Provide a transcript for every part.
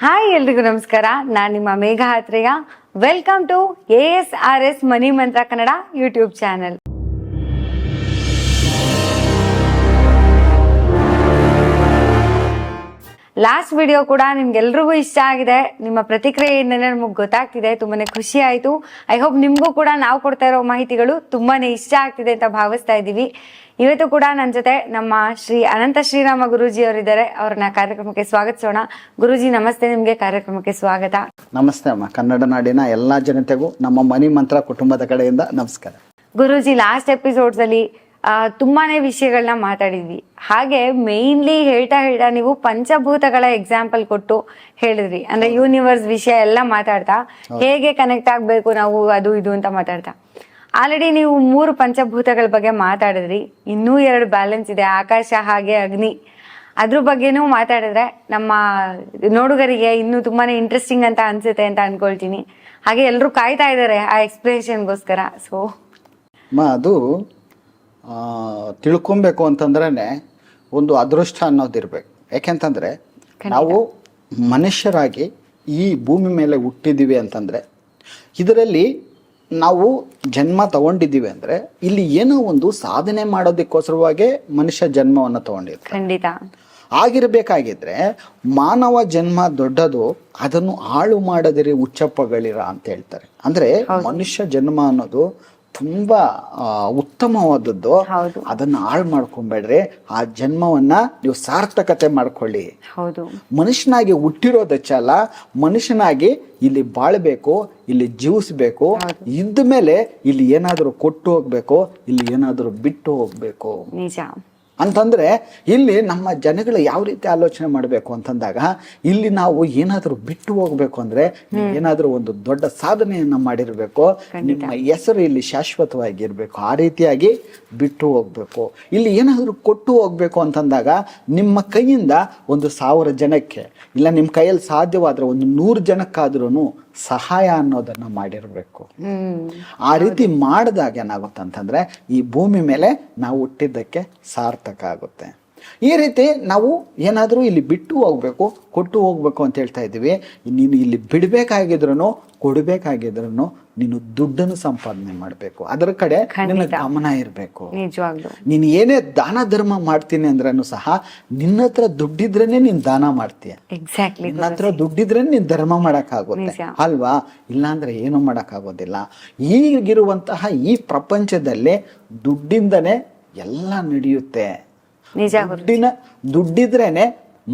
Hi ಎಲ್ರಿಗೂ ನಮಸ್ಕಾರ. ನಾನು ನಿಮ್ಮ ಮೇಘ ಆತ್ರೇಯ. ವೆಲ್ಕಮ್ ಟು ASRS ಮನಿ ಮಂತ್ರ Kannada YouTube channel. Last video ಕೂಡ ನಿಮ್ಗೆಲ್ರಿಗೂ ಇಷ್ಟ ಆಗಿದೆ. ನಿಮ್ಮ ಪ್ರತಿಕ್ರಿಯೆಯಿಂದ ನಮಗೆ ಗೊತ್ತಾಗ್ತಿದೆ, ತುಂಬಾನೇ ಖುಷಿ ಆಯ್ತು. ಐ ಹೋಪ್ ನಿಮ್ಗೂ ಕೂಡ ನಾವು ಕೊಡ್ತಾ ಇರೋ ಮಾಹಿತಿಗಳು ತುಂಬಾನೇ ಇಷ್ಟ ಆಗ್ತಿದೆ ಅಂತ ಭಾವಿಸ್ತಾ ಇದ್ದೀವಿ. ಇವತ್ತು ಕೂಡ ನನ್ನ ಜೊತೆ ನಮ್ಮ ಶ್ರೀ ಅನಂತ ಶ್ರೀರಾಮ ಗುರೂಜಿ ಅವರಿದ್ದಾರೆ. ಅವ್ರನ್ನ ಕಾರ್ಯಕ್ರಮಕ್ಕೆ ಸ್ವಾಗತಿಸೋಣ. ಗುರೂಜಿ ನಮಸ್ತೆ, ನಿಮ್ಗೆ ಕಾರ್ಯಕ್ರಮಕ್ಕೆ ಸ್ವಾಗತ. ನಮಸ್ತೆ ಅಮ್ಮ. ಕನ್ನಡ ನಾಡಿನ ಎಲ್ಲಾ ಜನತೆಗೂ ನಮ್ಮ ಮನಿ ಮಂತ್ರ ಕುಟುಂಬದ ಕಡೆಯಿಂದ ನಮಸ್ಕಾರ. ಗುರೂಜಿ, ಲಾಸ್ಟ್ ಎಪಿಸೋಡ್ಸ್ ಅಲ್ಲಿ ತುಂಬಾನೇ ವಿಷಯಗಳನ್ನ ಮಾತಾಡಿದ್ವಿ. ಹಾಗೆ ಮೇನ್ಲಿ ಹೇಳ್ತಾ ನೀವು ಪಂಚಭೂತಗಳ ಎಕ್ಸಾಂಪಲ್ ಕೊಟ್ಟು ಹೇಳಿದ್ರಿ. ಅಂದ್ರೆ ಯೂನಿವರ್ಸ್ ವಿಷಯ ಎಲ್ಲ ಮಾತಾಡ್ತಾ ಹೇಗೆ ಕನೆಕ್ಟ್ ಆಗ್ಬೇಕು ನಾವು ಅದು ಇದು ಅಂತ ಮಾತಾಡ್ತಾ ಆಲ್ರೆಡಿ ನೀವು 3 ಪಂಚಭೂತಗಳ ಬಗ್ಗೆ ಮಾತಾಡಿದ್ರಿ. ಇನ್ನೂ 2 ಬ್ಯಾಲೆನ್ಸ್ ಇದೆ, ಆಕಾಶ ಹಾಗೆ ಅಗ್ನಿ. ಅದ್ರ ಬಗ್ಗೆನೂ ಮಾತಾಡಿದ್ರೆ ನಮ್ಮ ನೋಡುಗರಿಗೆ ಇನ್ನೂ ತುಂಬಾನೇ ಇಂಟ್ರೆಸ್ಟಿಂಗ್ ಅಂತ ಅನ್ಸುತ್ತೆ ಅಂತ ಅನ್ಕೊಳ್ತೀನಿ. ಹಾಗೆ ಎಲ್ಲರೂ ಕಾಯ್ತಾ ಇದ್ದಾರೆ ಆ ಎಕ್ಸ್ಪ್ಲನೇಷನ್ಗೋಸ್ಕರ. ಸೊ ಅದು ತಿಳ್ಕೊಬೇಕು ಅಂತಂದ್ರೆ ಒಂದು ಅದೃಷ್ಟ ಅನ್ನೋದಿರ್ಬೇಕು. ಯಾಕೆಂತಂದ್ರೆ ನಾವು ಮನುಷ್ಯರಾಗಿ ಈ ಭೂಮಿ ಮೇಲೆ ಹುಟ್ಟಿದ್ದೀವಿ ಅಂತಂದ್ರೆ, ಇದರಲ್ಲಿ ನಾವು ಜನ್ಮ ತಗೊಂಡಿದ್ದೀವಿ ಅಂದ್ರೆ ಇಲ್ಲಿ ಏನೋ ಒಂದು ಸಾಧನೆ ಮಾಡೋದಕ್ಕೋಸ್ಕರವಾಗಿ ಮನುಷ್ಯ ಜನ್ಮವನ್ನು ತಗೊಂಡಿರ್ತಾರೆ. ಖಂಡಿತ ಆಗಿರ್ಬೇಕಾಗಿದ್ರೆ ಮಾನವ ಜನ್ಮ ದೊಡ್ಡದು, ಅದನ್ನು ಹಾಳು ಮಾಡದಿರಿ ಉಚ್ಚಪ್ಪಗಳಿರ ಅಂತ ಹೇಳ್ತಾರೆ. ಅಂದ್ರೆ ಮನುಷ್ಯ ಜನ್ಮ ಅನ್ನೋದು ತುಂಬಾ ಉತ್ತಮವಾದದ್ದು. ಅದನ್ನ ಹಾಳು ಮಾಡ್ಕೊಂಬೇಡ್ರಿ. ಆ ಜನ್ಮವನ್ನ ನೀವು ಸಾರ್ಥಕತೆ ಮಾಡ್ಕೊಳ್ಳಿ. ಮನುಷ್ಯನಾಗಿ ಹುಟ್ಟಿರೋದಚ್ಚಲ್ಲ, ಮನುಷ್ಯನಾಗಿ ಇಲ್ಲಿ ಬಾಳ್ಬೇಕು, ಇಲ್ಲಿ ಜೀವಿಸ್ಬೇಕು. ಇದ್ದ ಮೇಲೆ ಇಲ್ಲಿ ಏನಾದ್ರು ಕೊಟ್ಟು ಹೋಗ್ಬೇಕು, ಇಲ್ಲಿ ಏನಾದ್ರು ಬಿಟ್ಟು ಹೋಗ್ಬೇಕು. ನಿಜ ಅಂತಂದ್ರೆ ಇಲ್ಲಿ ನಮ್ಮ ಜನಗಳು ಯಾವ ರೀತಿ ಆಲೋಚನೆ ಮಾಡಬೇಕು ಅಂತಂದಾಗ, ಇಲ್ಲಿ ನಾವು ಏನಾದ್ರೂ ಬಿಟ್ಟು ಹೋಗ್ಬೇಕು ಅಂದ್ರೆ ಏನಾದ್ರೂ ಒಂದು ದೊಡ್ಡ ಸಾಧನೆಯನ್ನ ಮಾಡಿರ್ಬೇಕು, ನಿಮ್ಮ ಹೆಸರು ಇಲ್ಲಿ ಶಾಶ್ವತವಾಗಿರ್ಬೇಕು. ಆ ರೀತಿಯಾಗಿ ಬಿಟ್ಟು ಹೋಗ್ಬೇಕು. ಇಲ್ಲಿ ಏನಾದ್ರೂ ಕೊಟ್ಟು ಹೋಗ್ಬೇಕು ಅಂತಂದಾಗ ನಿಮ್ಮ ಕೈಯಿಂದ 1,000 ಜನಕ್ಕೆ, ಇಲ್ಲ ನಿಮ್ಮ ಕೈಯಲ್ಲಿ ಸಾಧ್ಯವಾದ್ರೆ 100 ಜನಕ್ಕಾದ್ರೂ ಸಹಾಯ ಅನ್ನೋದನ್ನ ಮಾಡಿರ್ಬೇಕು. ಆ ರೀತಿ ಮಾಡಿದಾಗ ಏನಾಗುತ್ತೆ ಅಂತಂದ್ರೆ ಈ ಭೂಮಿ ಮೇಲೆ ನಾವು ಹುಟ್ಟಿದ್ದಕ್ಕೆ ಸಾರ್ಥಕ ಆಗುತ್ತೆ. ಈ ರೀತಿ ನಾವು ಏನಾದ್ರೂ ಇಲ್ಲಿ ಬಿಟ್ಟು ಹೋಗ್ಬೇಕು, ಕೊಟ್ಟು ಹೋಗ್ಬೇಕು ಅಂತ ಹೇಳ್ತಾ ಇದ್ದೀವಿ. ನೀನು ಇಲ್ಲಿ ಬಿಡ್ಬೇಕಾಗಿದ್ರು ಕೊಡ್ಬೇಕಾಗಿದ್ರು ನೀನು ದುಡ್ಡನ್ನು ಸಂಪಾದನೆ ಮಾಡ್ಬೇಕು. ಅದರ ಕಡೆ ನಿನ್ನ ಗಮನ ಇರ್ಬೇಕು. ನೀನ್ ಏನೇ ದಾನ ಧರ್ಮ ಮಾಡ್ತೀನಿ ಅಂದ್ರೂ ಸಹ ನಿನ್ನ ಹತ್ರ ದುಡ್ಡಿದ್ರೇನೆ ನೀನ್ ದಾನ ಮಾಡ್ತೀಯ. ನಿನ್ನ ಹತ್ರ ದುಡ್ಡಿದ್ರೆ ನೀನ್ ಧರ್ಮ ಮಾಡಕ್ ಆಗುತ್ತೆ ಅಲ್ವಾ? ಇಲ್ಲಾಂದ್ರೆ ಏನು ಮಾಡಕ್ ಆಗೋದಿಲ್ಲ. ಈಗಿರುವಂತಹ ಈ ಪ್ರಪಂಚದಲ್ಲಿ ದುಡ್ಡಿಂದನೇ ಎಲ್ಲ ನಡೆಯುತ್ತೆ. ದುಡ್ಡಿದ್ರೇನೆ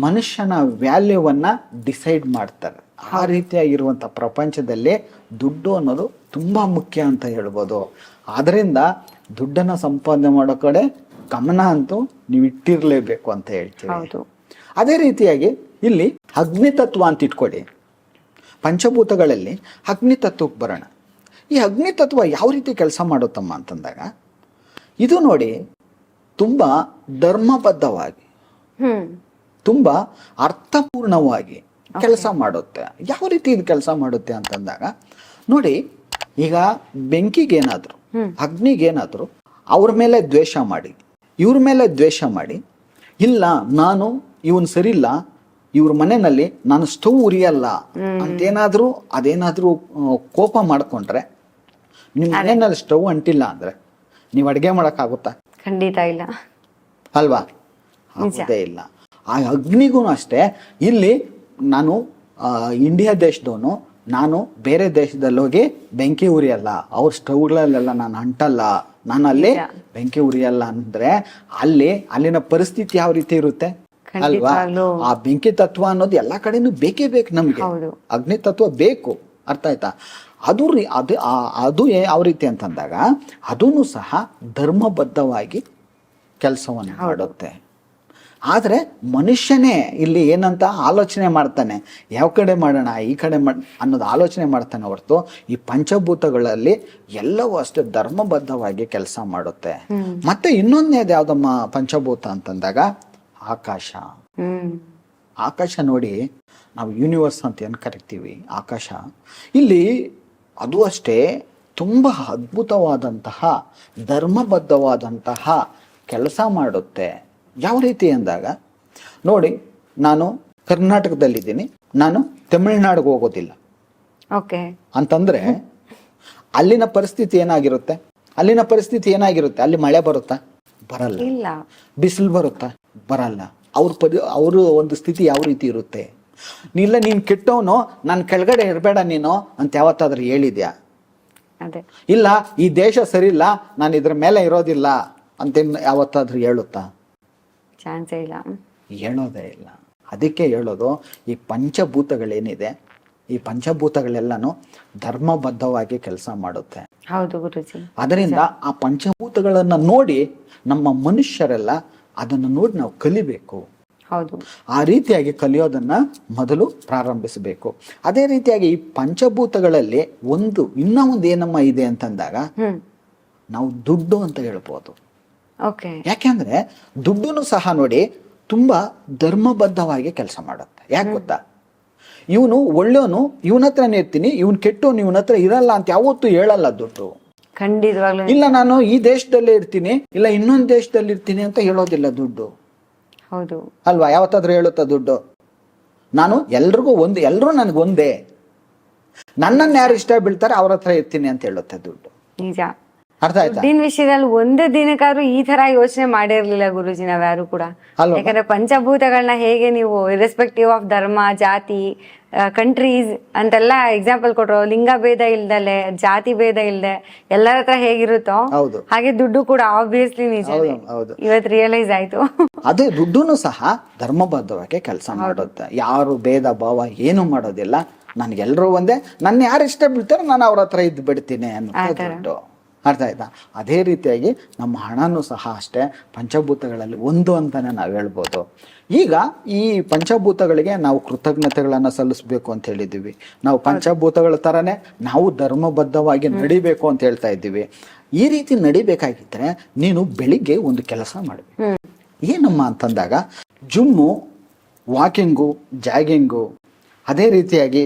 ಮನುಷ್ಯನ ವ್ಯಾಲ್ಯೂವನ್ನ ಡಿಸೈಡ್ ಮಾಡ್ತಾರೆ. ಆ ರೀತಿಯಾಗಿರುವಂತ ಪ್ರಪಂಚದಲ್ಲಿ ದುಡ್ಡು ಅನ್ನೋದು ತುಂಬಾ ಮುಖ್ಯ ಅಂತ ಹೇಳ್ಬೋದು. ಆದ್ರಿಂದ ದುಡ್ಡನ್ನ ಸಂಪಾದನೆ ಮಾಡೋ ಕಡೆ ಗಮನ ಅಂತೂ ನೀವು ಇಟ್ಟಿರ್ಲೇಬೇಕು ಅಂತ ಹೇಳ್ತೀವಿ. ಅದೇ ರೀತಿಯಾಗಿ ಇಲ್ಲಿ ಅಗ್ನಿ ತತ್ವ ಅಂತ ಇಟ್ಕೊಳ್ಳಿ. ಪಂಚಭೂತಗಳಲ್ಲಿ ಅಗ್ನಿ ತತ್ವಕ್ಕೆ ಬರೋಣ. ಈ ಅಗ್ನಿ ತತ್ವ ಯಾವ ರೀತಿ ಕೆಲಸ ಮಾಡುತ್ತಮ್ಮ ಅಂತಂದಾಗ, ಇದು ನೋಡಿ ತುಂಬಾ ಧರ್ಮಬದ್ಧವಾಗಿ, ತುಂಬಾ ಅರ್ಥಪೂರ್ಣವಾಗಿ ಕೆಲಸ ಮಾಡುತ್ತೆ. ಯಾವ ರೀತಿ ಇದು ಕೆಲಸ ಮಾಡುತ್ತೆ ಅಂತಂದಾಗ ನೋಡಿ, ಈಗ ಬೆಂಕಿಗೇನಾದ್ರು ಅಗ್ನಿಗೇನಾದ್ರು ಅವ್ರ ಮೇಲೆ ದ್ವೇಷ ಮಾಡಿ, ಇವ್ರ ಮೇಲೆ ದ್ವೇಷ ಮಾಡಿ, ಇಲ್ಲ ನಾನು ಇವನ್ ಸರಿಲ್ಲ, ಇವ್ರ ಮನೆಯಲ್ಲಿ ನಾನು ಸ್ಟವ್ ಉರಿಯಲ್ಲ ಅಂತೇನಾದ್ರೂ ಅದೇನಾದ್ರೂ ಕೋಪ ಮಾಡ್ಕೊಂಡ್ರೆ, ನಿಮ್ ಮನೆಯಲ್ಲಿ ಸ್ಟವ್ ಅಂಟಿಲ್ಲ ಅಂದ್ರೆ ನೀವ್ ಅಡ್ಗೆ ಮಾಡಕ್ ಆಗುತ್ತಾ? ಖಂಡಿತ ಇಲ್ಲ ಅಲ್ವಾ? ಆಗುದೇ ಇಲ್ಲ. ಆ ಅಗ್ನಿಗೂ ಅಷ್ಟೇ. ಇಲ್ಲಿ ನಾನು ಇಂಡಿಯಾ ದೇಶದವನು, ನಾನು ಬೇರೆ ದೇಶದಲ್ಲಿ ಹೋಗಿ ಬೆಂಕಿ ಉರಿಯಲ್ಲ, ಅವ್ರ ಸ್ಟವ್ಗಳಲ್ಲೆಲ್ಲ ನಾನು ಅಂಟಲ್ಲ, ನಾನು ಅಲ್ಲಿ ಬೆಂಕಿ ಉರಿಯಲ್ಲ ಅಂದ್ರೆ ಅಲ್ಲಿನ ಪರಿಸ್ಥಿತಿ ಯಾವ ರೀತಿ ಇರುತ್ತೆ ಅಲ್ವಾ? ಆ ಬೆಂಕಿ ತತ್ವ ಅನ್ನೋದು ಎಲ್ಲಾ ಕಡೆನೂ ಬೇಕೇ ಬೇಕು ನಮ್ಗೆ. ಅಗ್ನಿ ತತ್ವ ಬೇಕು. ಅರ್ಥ ಆಯ್ತಾ? ಅದು ಯಾವ ರೀತಿ ಅಂತಂದಾಗ ಅದೂ ಸಹ ಧರ್ಮಬದ್ಧವಾಗಿ ಕೆಲಸವನ್ನು ಮಾಡುತ್ತೆ. ಆದ್ರೆ ಮನುಷ್ಯನೇ ಇಲ್ಲಿ ಏನಂತ ಆಲೋಚನೆ ಮಾಡ್ತಾನೆ, ಯಾವ ಕಡೆ ಮಾಡೋಣ ಈ ಕಡೆ ಅನ್ನೋದು ಆಲೋಚನೆ ಮಾಡ್ತಾನೆ ಹೊರತು ಈ ಪಂಚಭೂತಗಳಲ್ಲಿ ಎಲ್ಲವೂ ಅಷ್ಟೇ ಧರ್ಮಬದ್ಧವಾಗಿ ಕೆಲಸ ಮಾಡುತ್ತೆ. ಮತ್ತೆ ಇನ್ನೊಂದೇದು ಯಾವ್ದಮ್ಮ ಪಂಚಭೂತ ಅಂತಂದಾಗ ಆಕಾಶ. ಆಕಾಶ ನೋಡಿ, ನಾವು ಯೂನಿವರ್ಸ್ ಅಂತ ಏನು ಕರಿತೀವಿ ಆಕಾಶ, ಇಲ್ಲಿ ಅದು ಅಷ್ಟೇ ತುಂಬಾ ಅದ್ಭುತವಾದಂತಹ ಧರ್ಮಬದ್ಧವಾದಂತಹ ಕೆಲಸ ಮಾಡುತ್ತೆ. ಯಾವ ರೀತಿ ಅಂದಾಗ ನೋಡಿ, ನಾನು ಕರ್ನಾಟಕದಲ್ಲಿದ್ದೀನಿ, ನಾನು ತಮಿಳ್ನಾಡಿಗೆ ಹೋಗೋದಿಲ್ಲ ಓಕೆ ಅಂತಂದ್ರೆ ಅಲ್ಲಿನ ಪರಿಸ್ಥಿತಿ ಏನಾಗಿರುತ್ತೆ? ಅಲ್ಲಿ ಮಳೆ ಬರುತ್ತಾ? ಬರಲ್ಲ. ಇಲ್ಲ. ಬಿಸಿಲು ಬರುತ್ತಾ? ಬರಲ್ಲ. ಅವ್ರ ಒಂದು ಸ್ಥಿತಿ ಯಾವ ರೀತಿ ಇರುತ್ತೆ? ಇಲ್ಲ ನೀನ್ ಕೆಟ್ಟವನು, ನಾನು ಕೆಳಗಡೆ ಇರಬೇಡ ನೀನು ಅಂತ ಯಾವತ್ತಾದ್ರೂ ಹೇಳಿದ್ಯಾ? ಅದೇ. ಇಲ್ಲ ಈ ದೇಶ ಸರಿ ಇಲ್ಲ, ನಾನು ಇದ್ರ ಮೇಲೆ ಇರೋದಿಲ್ಲ ಅಂತ ಯಾವತ್ತಾದ್ರೂ ಹೇಳುತ್ತಾ? ಚಾನ್ಸೇ ಇಲ್ಲ. ಹೇಳೋದೇ ಇಲ್ಲ. ಅದಕ್ಕೆ ಹೇಳೋದು, ಈ ಪಂಚಭೂತಗಳೇನಿದೆ, ಈ ಪಂಚಭೂತಗಳೆಲ್ಲನೂ ಧರ್ಮಬದ್ಧವಾಗಿ ಕೆಲಸ ಮಾಡುತ್ತೆ. ಹೌದು ಗುರುಜಿ. ಅದರಿಂದ ಆ ಪಂಚಭೂತಗಳನ್ನ ನೋಡಿ ನಮ್ಮ ಮನುಷ್ಯರೆಲ್ಲ ಅದನ್ನು ನೋಡಿ ನಾವು ಕಲಿಬೇಕು. ಹೌದು. ಆ ರೀತಿಯಾಗಿ ಕಲಿಯೋದನ್ನ ಮೊದಲು ಪ್ರಾರಂಭಿಸಬೇಕು. ಅದೇ ರೀತಿಯಾಗಿ ಈ ಪಂಚಭೂತಗಳಲ್ಲಿ ಇನ್ನೂ ಒಂದು ಏನಮ್ಮ ಇದೆ ಅಂತಂದಾಗ ನಾವು ದುಡ್ಡು ಅಂತ ಹೇಳ್ಬೋದು. ಓಕೆ. ಯಾಕೆಂದ್ರೆ ದುಡ್ಡುನು ಸಹ ನೋಡಿ ತುಂಬಾ ಧರ್ಮಬದ್ಧವಾಗಿ ಕೆಲಸ ಮಾಡುತ್ತೆ. ಯಾಕೆ ಗೊತ್ತಾ? ಇವನು ಒಳ್ಳೆಯವನು, ಇವನ ಹತ್ರನೇ ಇರ್ತೀನಿ, ಇವನ್ ಕೆಟ್ಟವನು ಇವನ ಹತ್ರ ಇರಲ್ಲ ಅಂತ ಯಾವತ್ತೂ ಹೇಳಲ್ಲ ದುಡ್ಡು. ಖಂಡಿತವಾಗ್ಲೂ. ಇಲ್ಲ ನಾನು ಈ ದೇಶದಲ್ಲೇ ಇರ್ತೀನಿ, ಇಲ್ಲ ಇನ್ನೊಂದು ದೇಶದಲ್ಲಿ ಇರ್ತೀನಿ ಅಂತ ಹೇಳೋದಿಲ್ಲ ದುಡ್ಡು. ಹೌದು ಅಲ್ವಾ? ಯಾವತ್ತಾದ್ರೂ ಹೇಳುತ್ತಾ ದುಡ್ಡು? ನಾನು ಎಲ್ರಿಗೂ ಎಲ್ಲರೂ ನನಗೆ ಒಂದೇ, ನನ್ನನ್ನು ಯಾರು ಇಷ್ಟ ಬೀಳ್ತಾರೆ ಅವ್ರ ಹತ್ರ ಇರ್ತೀನಿ ಅಂತ ಹೇಳುತ್ತೆ ದುಡ್ಡು. ನಿಜ. ಅರ್ಥ ಆಯ್ತಾ? ದುಡ್ಡಿನ ವಿಷಯದಲ್ಲಿ ಒಂದೇ ದಿನಕ್ಕಾದ್ರೂ ಈ ತರ ಯೋಚನೆ ಮಾಡಿರ್ಲಿಲ್ಲ ಗುರುಜಿ ನಾವ್ಯಾರು ಕೂಡ. ಯಾಕಂದ್ರೆ ಪಂಚಭೂತಗಳನ್ನ ಹೇಗೆ ನೀವು ಇರೆಸ್ಪೆಕ್ಟಿವ್ ಆಫ್ ಧರ್ಮ, ಜಾತಿ, ಕಂಟ್ರೀಸ್ ಅಂತೆಲ್ಲ ಎಕ್ಸಾಂಪಲ್ ಕೊಟ್ರು, ಲಿಂಗ ಭೇದ ಇಲ್ದಲೆ, ಜಾತಿ ಭೇದ ಇಲ್ದೆ ಎಲ್ಲರ ಹತ್ರ ಹೇಗಿರುತ್ತೋ ಹಾಗೆ ದುಡ್ಡು ಕೂಡ ಆಬ್ವಿಯಸ್ಲಿ ನಿಜ ಇವತ್ತು ರಿಯಲೈಸ್ ಆಯ್ತು. ಅದೇ ದುಡ್ಡುನು ಸಹ ಧರ್ಮಬದ್ಧವಾಗಿ ಕೆಲಸ ಮಾಡುತ್ತೆ. ಯಾರು ಭೇದ ಭಾವ ಏನು ಮಾಡೋದಿಲ್ಲ. ನನ್ಗೆಲ್ರೂ ಒಂದೇ, ನನ್ನ ಯಾರು ಇಷ್ಟ ಬೀಳ್ತಾರೋ ನಾನು ಅವ್ರ ಹತ್ರ ಇದ್ದು ಬಿಡ್ತೀನಿ ಅನ್ನೋ ದುಡ್ಡು. ಅರ್ಥ ಆಯ್ತಾ? ಅದೇ ರೀತಿಯಾಗಿ ನಮ್ಮ ಹಣನೂ ಸಹ ಅಷ್ಟೇ ಪಂಚಭೂತಗಳಲ್ಲಿ ಒಂದು ಅಂತಾನೆ ನಾವು ಹೇಳ್ಬೋದು. ಈಗ ಈ ಪಂಚಭೂತಗಳಿಗೆ ನಾವು ಕೃತಜ್ಞತೆಗಳನ್ನು ಸಲ್ಲಿಸಬೇಕು ಅಂತ ಹೇಳಿದ್ದೀವಿ. ನಾವು ಪಂಚಭೂತಗಳ ಥರನೇ ನಾವು ಧರ್ಮಬದ್ಧವಾಗಿ ನಡಿಬೇಕು ಅಂತ ಹೇಳ್ತಾ ಇದ್ದೀವಿ. ಈ ರೀತಿ ನಡಿಬೇಕಾಗಿದ್ರೆ ನೀನು ಬೆಳಿಗ್ಗೆ ಒಂದು ಕೆಲಸ ಮಾಡಬೇಕು. ಏನಮ್ಮ ಅಂತಂದಾಗ ಜಿಮ್ಮು, ವಾಕಿಂಗು, ಜಾಗಿಂಗು, ಅದೇ ರೀತಿಯಾಗಿ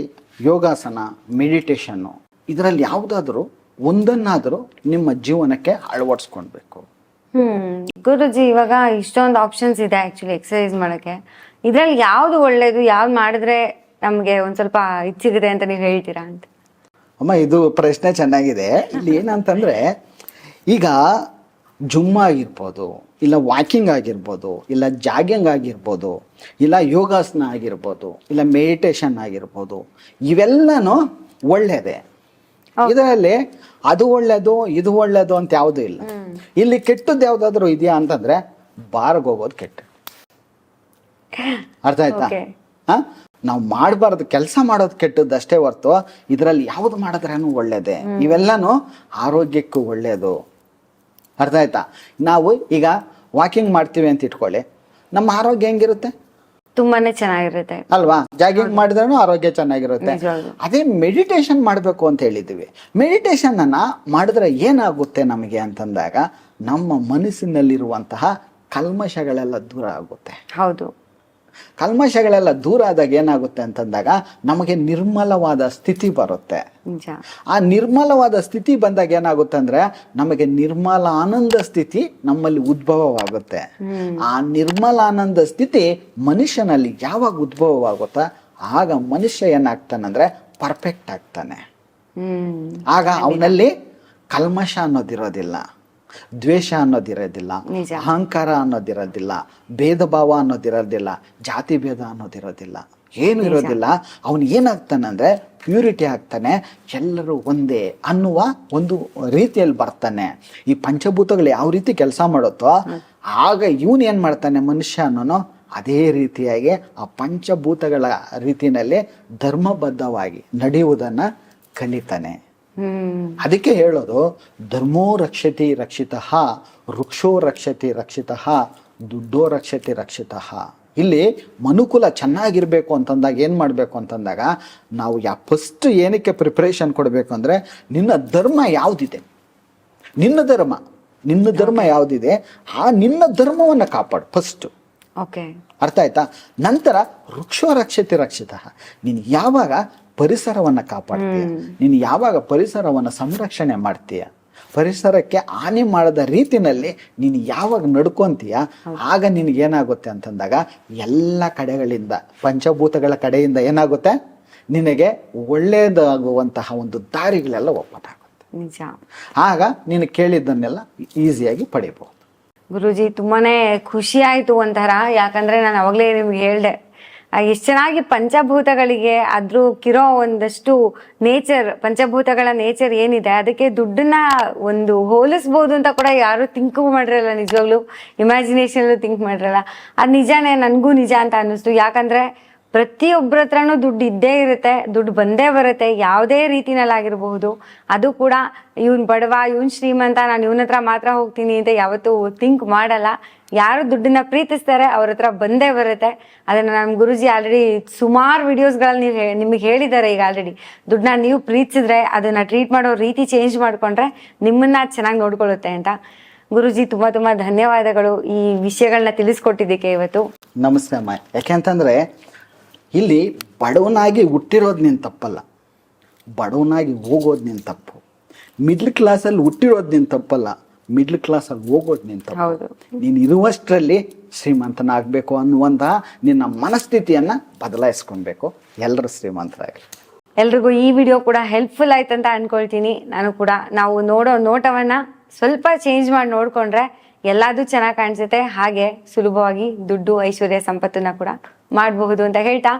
ಯೋಗಾಸನ, ಮೆಡಿಟೇಷನ್ನು, ಇದರಲ್ಲಿ ಯಾವುದಾದ್ರೂ ಒಂದನ್ನಾದರೂ ನಿಮ್ಮ ಜೀವನಕ್ಕೆ ಅಳವಡಿಸ್ಕೊಳ್ಬೇಕು. ಗುರುಜಿ, ಇವಾಗ ಇಷ್ಟೊಂದು ಆಪ್ಷನ್ಸ್ ಇದೆ ಆಕ್ಚುಲಿ ಎಕ್ಸರ್ಸೈಸ್ ಮಾಡಕ್ಕೆ. ಇದ್ರಲ್ಲಿ ಯಾವ್ದು ಒಳ್ಳೇದು, ಯಾವ್ದು ಮಾಡಿದ್ರೆ ನಮ್ಗೆ ಒಂದ್ ಸ್ವಲ್ಪ ಇಚ್ಚಿಗಿದೆ ಅಂತ ನೀವು ಹೇಳ್ತೀರಾ ಅಂತ? ಅಮ್ಮ, ಇದು ಪ್ರಶ್ನೆ ಚೆನ್ನಾಗಿದೆ. ಇಲ್ಲಿ ಏನಂತಂದ್ರೆ, ಈಗ ಜುಮ್ ಆಗಿರ್ಬೋದು, ಇಲ್ಲ ವಾಕಿಂಗ್ ಆಗಿರ್ಬೋದು, ಇಲ್ಲ ಜಾಗಿಂಗ್ ಆಗಿರ್ಬೋದು, ಇಲ್ಲ ಯೋಗಾಸನ ಆಗಿರ್ಬೋದು, ಇಲ್ಲ ಮೆಡಿಟೇಷನ್ ಆಗಿರ್ಬೋದು, ಇವೆಲ್ಲನೂ ಒಳ್ಳೇದೇ. ಇದರಲ್ಲಿ ಅದು ಒಳ್ಳೇದು ಇದು ಒಳ್ಳೇದು ಅಂತ ಯಾವುದು ಇಲ್ಲ. ಇಲ್ಲಿ ಕೆಟ್ಟದ್ದು ಯಾವ್ದಾದ್ರು ಇದೆಯಾ ಅಂತಂದ್ರೆ ಬಾರ್ಗೆ ಹೋಗೋದು ಕೆಟ್ಟ. ಅರ್ಥ ಆಯ್ತಾ? ನಾವು ಮಾಡಬಾರ್ದು, ಕೆಲಸ ಮಾಡೋದು ಕೆಟ್ಟದ್ದು ಅಷ್ಟೇ ಹೊರ್ತು ಇದರಲ್ಲಿ ಯಾವ್ದು ಮಾಡಿದ್ರೇನು ಒಳ್ಳೇದೇ. ಇವೆಲ್ಲನೂ ಆರೋಗ್ಯಕ್ಕೂ ಒಳ್ಳೇದು. ಅರ್ಥ ಆಯ್ತಾ? ನಾವು ಈಗ ವಾಕಿಂಗ್ ಮಾಡ್ತೀವಿ ಅಂತ ಇಟ್ಕೊಳ್ಳಿ, ನಮ್ಮ ಆರೋಗ್ಯ ಹೆಂಗಿರುತ್ತೆ? ತುಂಬಾನೇ ಚೆನ್ನಾಗಿರುತ್ತೆ ಅಲ್ವಾ? ಜಾಗಿಂಗ್ ಮಾಡಿದ್ರೂ ಆರೋಗ್ಯ ಚೆನ್ನಾಗಿರುತ್ತೆ. ಅದೇ ಮೆಡಿಟೇಷನ್ ಮಾಡಬೇಕು ಅಂತ ಹೇಳಿದ್ದೀವಿ. ಮೆಡಿಟೇಷನ್ ಅನ್ನ ಮಾಡಿದ್ರೆ ಏನಾಗುತ್ತೆ ನಮಗೆ ಅಂತಂದಾಗ, ನಮ್ಮ ಮನಸ್ಸಿನಲ್ಲಿರುವಂತಹ ಕಲ್ಮಶಗಳೆಲ್ಲ ದೂರ ಆಗುತ್ತೆ. ಹೌದು. ಕಲ್ಮಶಗಳೆಲ್ಲ ದೂರ ಆದಾಗ ಏನಾಗುತ್ತೆ ಅಂತಂದಾಗ ನಮಗೆ ನಿರ್ಮಲವಾದ ಸ್ಥಿತಿ ಬರುತ್ತೆ. ಆ ನಿರ್ಮಲವಾದ ಸ್ಥಿತಿ ಬಂದಾಗ ಏನಾಗುತ್ತೆ ಅಂದ್ರೆ ನಮಗೆ ನಿರ್ಮಲ ಆನಂದ ಸ್ಥಿತಿ ನಮ್ಮಲ್ಲಿ ಉದ್ಭವವಾಗುತ್ತೆ. ಆ ನಿರ್ಮಲ ಆನಂದ ಸ್ಥಿತಿ ಮನುಷ್ಯನಲ್ಲಿ ಯಾವಾಗ ಉದ್ಭವವಾಗುತ್ತಾ ಆಗ ಮನುಷ್ಯ ಏನಾಗ್ತಾನಂದ್ರೆ ಪರ್ಫೆಕ್ಟ್ ಆಗ್ತಾನೆ. ಆಗ ಅವನಲ್ಲಿ ಕಲ್ಮಶ ಅನ್ನೋದಿರೋದಿಲ್ಲ, ದ್ವೇಷ ಅನ್ನೋದಿರೋದಿಲ್ಲ, ಅಹಂಕಾರ ಅನ್ನೋದಿರೋದಿಲ್ಲ, ಭೇದ ಭಾವ ಅನ್ನೋದಿರೋದಿಲ್ಲ, ಜಾತಿ ಭೇದ ಅನ್ನೋದಿರೋದಿಲ್ಲ, ಏನು ಇರೋದಿಲ್ಲ. ಅವನು ಏನಾಗ್ತಾನಂದ್ರೆ ಪ್ಯೂರಿಟಿ ಆಗ್ತಾನೆ, ಎಲ್ಲರೂ ಒಂದೇ ಅನ್ನುವ ಒಂದು ರೀತಿಯಲ್ಲಿ ಬರ್ತಾನೆ. ಈ ಪಂಚಭೂತಗಳು ಯಾವ ರೀತಿ ಕೆಲಸ ಮಾಡುತ್ತೋ ಆಗ ಇವನು ಏನ್ ಮಾಡ್ತಾನೆ ಮನುಷ್ಯ ಅನ್ನೋನು ಅದೇ ರೀತಿಯಾಗಿ ಆ ಪಂಚಭೂತಗಳ ರೀತಿಯಲ್ಲಿ ಧರ್ಮಬದ್ಧವಾಗಿ ನಡೆಯುವುದನ್ನ ಕಲಿತಾನೆ. ಅದಕ್ಕೆ ಹೇಳೋದು ಧರ್ಮೋ ರಕ್ಷತಿ ರಕ್ಷಿತಃ, ವೃಕ್ಷೋ ರಕ್ಷತಿ ರಕ್ಷಿತಃ, ದುಡ್ಡೋ ರಕ್ಷತಿ ರಕ್ಷಿತಃ. ಇಲ್ಲಿ ಮನುಕುಲ ಚೆನ್ನಾಗಿರ್ಬೇಕು ಅಂತಂದಾಗ ಏನ್ ಮಾಡ್ಬೇಕು ಅಂತಂದಾಗ ನಾವು ಫಸ್ಟ್ ಏನಕ್ಕೆ ಪ್ರಿಪರೇಷನ್ ಕೊಡಬೇಕು ಅಂದ್ರೆ, ನಿನ್ನ ಧರ್ಮ ಯಾವ್ದಿದೆ, ನಿನ್ನ ಧರ್ಮ ಯಾವ್ದಿದೆ ಆ ನಿನ್ನ ಧರ್ಮವನ್ನ ಕಾಪಾಡು ಫಸ್ಟ್. ಅರ್ಥ ಆಯ್ತಾ? ನಂತರ ವೃಕ್ಷೋ ರಕ್ಷತಿ ರಕ್ಷಿತಃ, ನೀನು ಯಾವಾಗ ಪರಿಸರವನ್ನ ಕಾಪಾಡ್ತೀಯ, ನೀನು ಯಾವಾಗ ಪರಿಸರವನ್ನ ಸಂರಕ್ಷಣೆ ಮಾಡ್ತೀಯ, ಪರಿಸರಕ್ಕೆ ಹಾನಿ ಮಾಡದ ರೀತಿನಲ್ಲಿ ನೀನು ಯಾವಾಗ ನಡ್ಕೊಂತೀಯ ಆಗ ನಿನಗೇನಾಗುತ್ತೆ ಅಂತಂದಾಗ ಎಲ್ಲ ಕಡೆಗಳಿಂದ ಪಂಚಭೂತಗಳ ಕಡೆಯಿಂದ ಏನಾಗುತ್ತೆ ನಿನಗೆ ಒಳ್ಳೆಯದಾಗುವಂತಹ ಒಂದು ದಾರಿಗಳೆಲ್ಲ ಓಪನ್ ಆಗುತ್ತೆ. ನಿಜ. ಆಗ ನೀನು ಕೇಳಿದ್ದನ್ನೆಲ್ಲ ಈಸಿಯಾಗಿ ಪಡಿಬಹುದು. ಗುರೂಜಿ ತುಂಬಾನೇ ಖುಷಿ ಆಯ್ತು ಒಂಥರ, ಯಾಕಂದ್ರೆ ನಾನು ಅವಾಗಲೇ ನಿಮ್ಗೆ ಹೇಳ್ದೆ ಎಷ್ಟು ಚೆನ್ನಾಗಿ ಪಂಚಭೂತಗಳಿಗೆ ಅದ್ರಕ್ಕಿರೋ ಒಂದಷ್ಟು ನೇಚರ್, ಪಂಚಭೂತಗಳ ನೇಚರ್ ಏನಿದೆ ಅದಕ್ಕೆ ದುಡ್ಡನ್ನ ಒಂದು ಹೋಲಿಸ್ಬೋದು ಅಂತ ಕೂಡ ಯಾರು ಥಿಂಕ್ ಮಾಡಿರಲ್ಲ, ನಿಜವಾಗ್ಲೂ ಇಮ್ಯಾಜಿನೇಷನ್ ಥಿಂಕ್ ಮಾಡಿರಲ್ಲ. ಅದು ನಿಜಾನೇ, ನನಗೂ ನಿಜ ಅಂತ ಅನ್ನಿಸ್ತು. ಯಾಕಂದ್ರೆ ಪ್ರತಿಯೊಬ್ಬರ ಹತ್ರನೂ ದುಡ್ಡು ಇದ್ದೇ ಇರುತ್ತೆ, ದುಡ್ಡು ಬಂದೇ ಬರುತ್ತೆ, ಯಾವುದೇ ರೀತಿನಲ್ಲಾಗಿರಬಹುದು. ಅದು ಕೂಡ ಇವ್ನು ಬಡವ ಇವ್ನು ಶ್ರೀಮಂತ ನಾನು ಇವನ ಹತ್ರ ಮಾತ್ರ ಹೋಗ್ತೀನಿ ಅಂತ ಯಾವತ್ತೂ ಥಿಂಕ್ ಮಾಡಲ್ಲ. ಯಾರು ದುಡ್ಡನ್ನ ಪ್ರೀತಿಸ್ತಾರೆ ಅವ್ರ ಹತ್ರ ಬಂದೇ ಬರುತ್ತೆ. ಅದನ್ನು ನಮ್ಮ ಗುರುಜಿ ಆಲ್ರೆಡಿ ಸುಮಾರು ವಿಡಿಯೋಸ್ಗಳಲ್ಲಿ ನಿಮಗೆ ಹೇಳಿದ್ದಾರೆ. ಈಗ ಆಲ್ರೆಡಿ ದುಡ್ಡನ್ನ ನೀವು ಪ್ರೀತಿಸಿದ್ರೆ ಅದನ್ನ ಟ್ರೀಟ್ ಮಾಡೋ ರೀತಿ ಚೇಂಜ್ ಮಾಡ್ಕೊಂಡ್ರೆ ನಿಮ್ಮನ್ನ ಚೆನ್ನಾಗಿ ನೋಡ್ಕೊಳ್ಳುತ್ತೆ ಅಂತ. ಗುರುಜಿ ತುಂಬಾ ತುಂಬಾ ಧನ್ಯವಾದಗಳು ಈ ವಿಷಯಗಳನ್ನ ತಿಳಿಸ್ಕೊಟ್ಟಿದ್ದಕ್ಕೆ ಇವತ್ತು. ನಮಸ್ತೆ ಅಮ್ಮ. ಯಾಕೆಂತಂದ್ರೆ ಇಲ್ಲಿ ಬಡವನಾಗಿ ಹುಟ್ಟಿರೋದು ನಿನ್ನ ತಪ್ಪಲ್ಲ, ಬಡವನಾಗಿ ಹೋಗೋದು ನಿನ್ನ ತಪ್ಪು. ಮಿಡ್ಲ್ ಕ್ಲಾಸಲ್ಲಿ ಹುಟ್ಟಿರೋದು ನಿನ್ನ ತಪ್ಪಲ್ಲ, ಮಿಡ್ಲ್ ಕ್ಲಾಸಲ್ಲಿ ಹೋಗೋದು ನಿನ್ನ ತಪ್ಪು. ನೀನು ಇರುವಷ್ಟರಲ್ಲಿ ಶ್ರೀಮಂತನಾಗಬೇಕು ಅನ್ನುವಂತಹ ನಿನ್ನ ಮನಸ್ಥಿತಿಯನ್ನು ಬದಲಾಯಿಸ್ಕೊಬೇಕು. ಎಲ್ಲರೂ ಶ್ರೀಮಂತರಾಗಲಿ. ಎಲ್ರಿಗೂ ಈ ವಿಡಿಯೋ ಕೂಡ ಹೆಲ್ಪ್ಫುಲ್ ಆಯ್ತಂತ ಅನ್ಕೊಳ್ತೀನಿ. ನಾನು ಕೂಡ ನಾವು ನೋಡೋ ನೋಟವನ್ನ ಸ್ವಲ್ಪ ಚೇಂಜ್ ಮಾಡಿ ನೋಡ್ಕೊಂಡ್ರೆ ಎಲ್ಲದೂ ಚೆನ್ನಾಗಿ ಕಾಣಿಸುತ್ತೆ. ಹಾಗೆ ಸುಲಭವಾಗಿ ದುಡ್ಡು ಐಶ್ವರ್ಯ ಸಂಪತ್ತನ್ನ ಕೂಡ ಮಾಡಬಹುದು ಅಂತ ಹೇಳ್ತಾ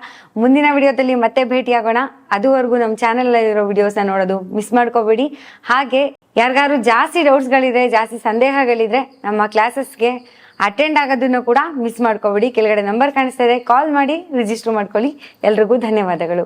ಮುಂದಿನ ವಿಡಿಯೋದಲ್ಲಿ ಮತ್ತೆ ಭೇಟಿಯಾಗೋಣ. ಅದುವರೆಗೂ ನಮ್ಮ ಚಾನೆಲ್ ವಿಡಿಯೋಸ್ನ ನೋಡೋದು ಮಿಸ್ ಮಾಡ್ಕೋಬೇಡಿ. ಹಾಗೆ ಯಾರಿಗಾರು ಜಾಸ್ತಿ ಡೌಟ್ಸ್ಗಳಿದ್ರೆ, ಜಾಸ್ತಿ ಸಂದೇಹಗಳಿದ್ರೆ ನಮ್ಮ ಕ್ಲಾಸಸ್ಗೆ ಅಟೆಂಡ್ ಆಗೋದನ್ನು ಕೂಡ ಮಿಸ್ ಮಾಡ್ಕೋಬೇಡಿ. ಕೆಳಗಡೆ ನಂಬರ್ ಕಾಣಿಸ್ತಾ ಇದೆ, ಕಾಲ್ ಮಾಡಿ ರಿಜಿಸ್ಟರ್ ಮಾಡ್ಕೊಳ್ಳಿ. ಎಲ್ರಿಗೂ ಧನ್ಯವಾದಗಳು.